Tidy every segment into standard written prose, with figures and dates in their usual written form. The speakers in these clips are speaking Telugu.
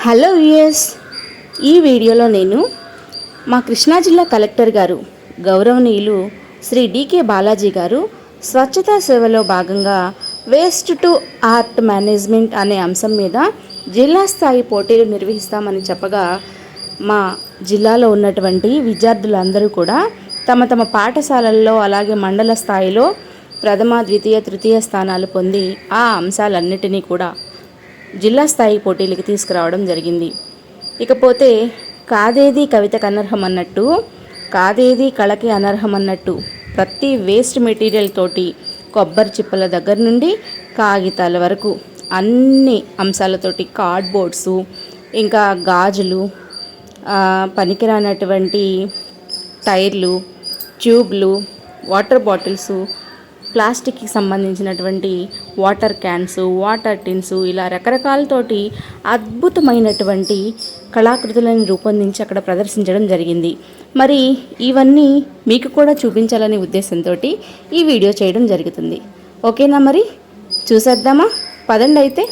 హలో వ్యూయర్స్, ఈ వీడియోలో నేను మా కృష్ణా జిల్లా కలెక్టర్ గారు గౌరవనీయులు శ్రీ డికే బాలాజీ గారు స్వచ్ఛతా సేవలో భాగంగా వేస్ట్ టు ఆర్ట్ మేనేజ్మెంట్ అనే అంశం మీద జిల్లా స్థాయి పోటీలు నిర్వహిస్తామని చెప్పగా మా జిల్లాలో ఉన్నటువంటి విద్యార్థులందరూ కూడా తమ తమ పాఠశాలల్లో అలాగే మండల స్థాయిలో ప్రథమ, ద్వితీయ, తృతీయ స్థానాలు పొంది ఆ అంశాలన్నిటినీ కూడా జిల్లా స్థాయి పోటీలకు తీసుకురావడం జరిగింది. ఇకపోతే కాదేది కవితకు అనర్హం అన్నట్టు, కాదేది కళకి అనర్హం అన్నట్టు ప్రతి వేస్ట్ మెటీరియల్ తోటి కొబ్బరి చిప్పల దగ్గర నుండి కాగితాల వరకు అన్ని అంశాలతోటి కార్డ్బోర్డ్సు, ఇంకా గాజులు, పనికిరానటువంటి టైర్లు, ట్యూబ్లు, వాటర్ బాటిల్సు, ప్లాస్టిక్కి సంబంధించినటువంటి వాటర్ క్యాన్స్, వాటర్ టిన్స్, ఇలా రకరకాలతోటి అద్భుతమైనటువంటి కళాకృతులను రూపొందించి అక్కడ ప్రదర్శించడం జరిగింది. మరి ఇవన్నీ మీకు కూడా చూపించాలనే ఉద్దేశంతో ఈ వీడియో చేయడం జరుగుతుంది. ఓకేనా, మరి చూసేద్దామా? పదండి అయితే.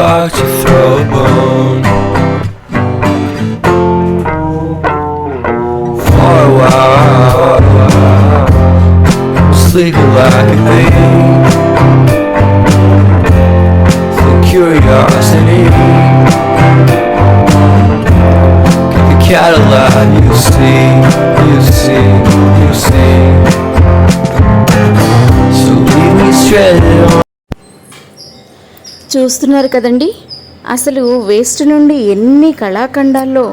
like to throw a bone for a while, sleeping like a babe, for curiosity. Get the Cadillac, you see, you see, you see. So leave me stranded on. చూస్తున్నారు కదండి, అసలు వేస్ట్ నుండి ఎన్ని కళాఖండాల్లో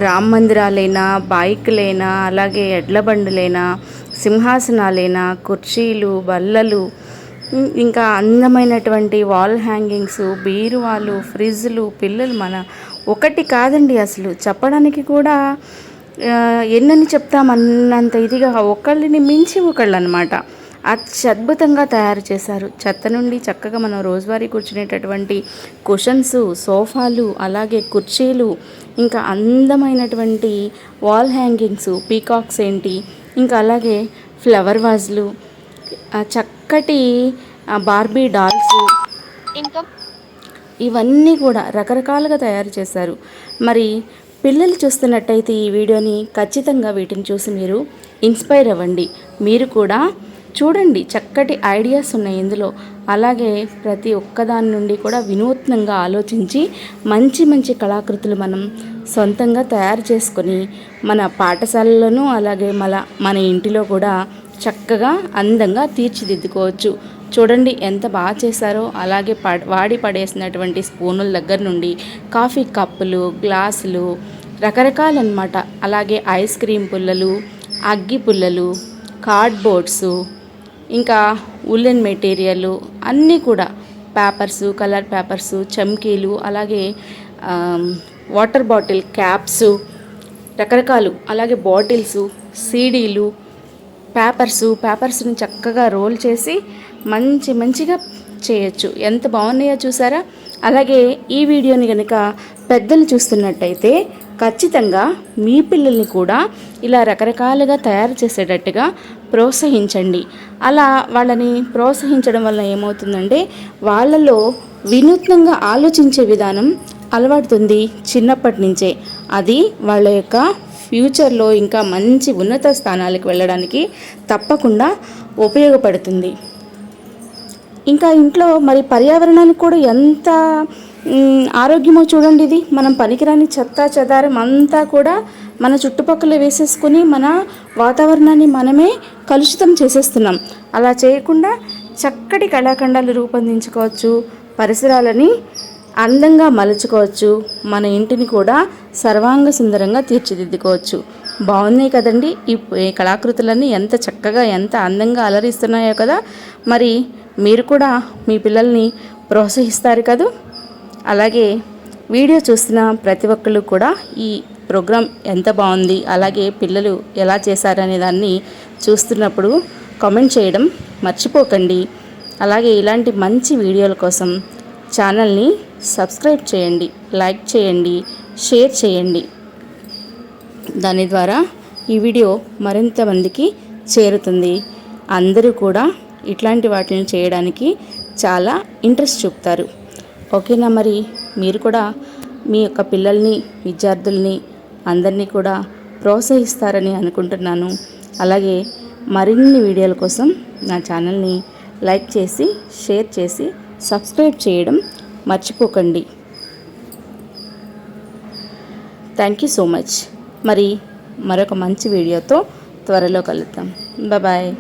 రామ్ మందిరాలైనా, బైకులైనా, అలాగే ఎడ్ల బండులైనా, సింహాసనాలైనా, కుర్చీలు, బల్లలు, ఇంకా అందమైనటువంటి వాల్ హ్యాంగింగ్స్, బీరువాలు, ఫ్రిడ్జ్లు, పిల్లలు మన ఒకటి కాదండి, అసలు చెప్పడానికి కూడా ఎన్నని చెప్తామన్నంత ఇదిగా ఒకళ్ళని మించి ఒకళ్ళు అనమాట అత్యద్భుతంగా తయారు చేశారు. చెత్త నుండి చక్కగా మనం రోజువారీ కూర్చునేటటువంటి కుషన్స్, సోఫాలు, అలాగే కుర్చీలు, ఇంకా అందమైనటువంటి వాల్ హ్యాంగింగ్స్, పీకాక్స్ ఏంటి, ఇంకా అలాగే ఫ్లవర్ వాజ్లు, చక్కటి బార్బీ డాల్స్, ఇంకా ఇవన్నీ కూడా రకరకాలుగా తయారు చేశారు. మరి పిల్లలు చూస్తున్నట్టయితే ఈ వీడియోని ఖచ్చితంగా వీటిని చూసి మీరు ఇన్స్పైర్ అవ్వండి. మీరు కూడా చూడండి, చక్కటి ఐడియాస్ ఉన్నాయి ఇందులో. అలాగే ప్రతి ఒక్కదాని నుండి కూడా వినూత్నంగా ఆలోచించి మంచి మంచి కళాకృతులు మనం సొంతంగా తయారు చేసుకొని మన పాఠశాలలోనూ అలాగే మన ఇంటిలో కూడా చక్కగా అందంగా తీర్చిదిద్దుకోవచ్చు. చూడండి ఎంత బాగా చేశారో. అలాగే వాడి పడేసినటువంటి స్పూనుల దగ్గర నుండి కాఫీ కప్పులు, గ్లాసులు, రకరకాలన్నమాట. అలాగే ఐస్ క్రీమ్ పుల్లలు, అగ్గి పుల్లలు, కార్డ్బోర్డ్స్, ఇంకా ఉల్లెన్ మెటీరియల్ అన్నీ కూడా, పేపర్సు, కలర్ పేపర్సు, చమ్కీలు, అలాగే వాటర్ బాటిల్ క్యాప్స్, రకరకాలు, అలాగే బాటిల్సు, సీడీలు, పేపర్స్ని చక్కగా రోల్ చేసి మంచిగా చేయొచ్చు. ఎంత బాగున్నాయో చూసారా. అలాగే ఈ వీడియోని కనుక పెద్దలు చూస్తున్నట్టయితే ఖచ్చితంగా మీ పిల్లల్ని కూడా ఇలా రకరకాలుగా తయారు చేసేటట్టుగా ప్రోత్సహించండి. అలా వాళ్ళని ప్రోత్సహించడం వల్ల ఏమవుతుందంటే వాళ్ళలో వినూత్నంగా ఆలోచించే విధానం అలవాడుతుంది చిన్నప్పటి నుంచే. అది వాళ్ళ యొక్క ఫ్యూచర్లో ఇంకా మంచి ఉన్నత స్థానాలకు వెళ్ళడానికి తప్పకుండా ఉపయోగపడుతుంది. ఇంకా ఇంట్లో మరి పర్యావరణానికి కూడా ఎంత ఆరోగ్యమో చూడండి. ఇది మనం పనికిరాని చెత్త చెదారం అంతా కూడా మన చుట్టుపక్కల వేసేసుకుని మన వాతావరణాన్ని మనమే కలుషితం చేసేస్తున్నాం. అలా చేయకుండా చక్కటి కళాఖండాలు రూపొందించుకోవచ్చు, పరిసరాలని అందంగా మలుచుకోవచ్చు, మన ఇంటిని కూడా సర్వాంగ సుందరంగా తీర్చిదిద్దుకోవచ్చు. బాగున్నాయి కదండి ఈ కళాకృతులన్నీ, ఎంత చక్కగా ఎంత అందంగా అలరిస్తున్నాయో కదా. మరి మీరు కూడా మీ పిల్లల్ని ప్రోత్సహిస్తారు కదా. అలాగే వీడియో చూస్తున్న ప్రతి ఒక్కళ్ళు కూడా ఈ ప్రోగ్రాం ఎంత బాగుంది, అలాగే పిల్లలు ఎలా చేశారనే దాన్ని చూస్తున్నప్పుడు కామెంట్ చేయడం మర్చిపోకండి. అలాగే ఇలాంటి మంచి వీడియోల కోసం ఛానల్ని సబ్స్క్రైబ్ చేయండి, లైక్ చేయండి, షేర్ చేయండి. దాని ద్వారా ఈ వీడియో మరింత మందికి చేరుతుంది. అందరూ కూడా ఇట్లాంటి వాటిని చేయడానికి చాలా ఇంట్రెస్ట్ చూపుతారు. ఓకేనా. మరి మీరు కూడా మీ యొక్క పిల్లల్ని, విద్యార్థుల్ని అందరినీ కూడా ప్రోత్సహిస్తారని అనుకుంటున్నాను. అలాగే మరిన్ని వీడియోల కోసం నా ఛానల్ని లైక్ చేసి, షేర్ చేసి, సబ్స్క్రైబ్ చేయడం మర్చిపోకండి. Thank you so much. మరి మరొక మంచి వీడియోతో త్వరలో కలుద్దాం. బాయ్.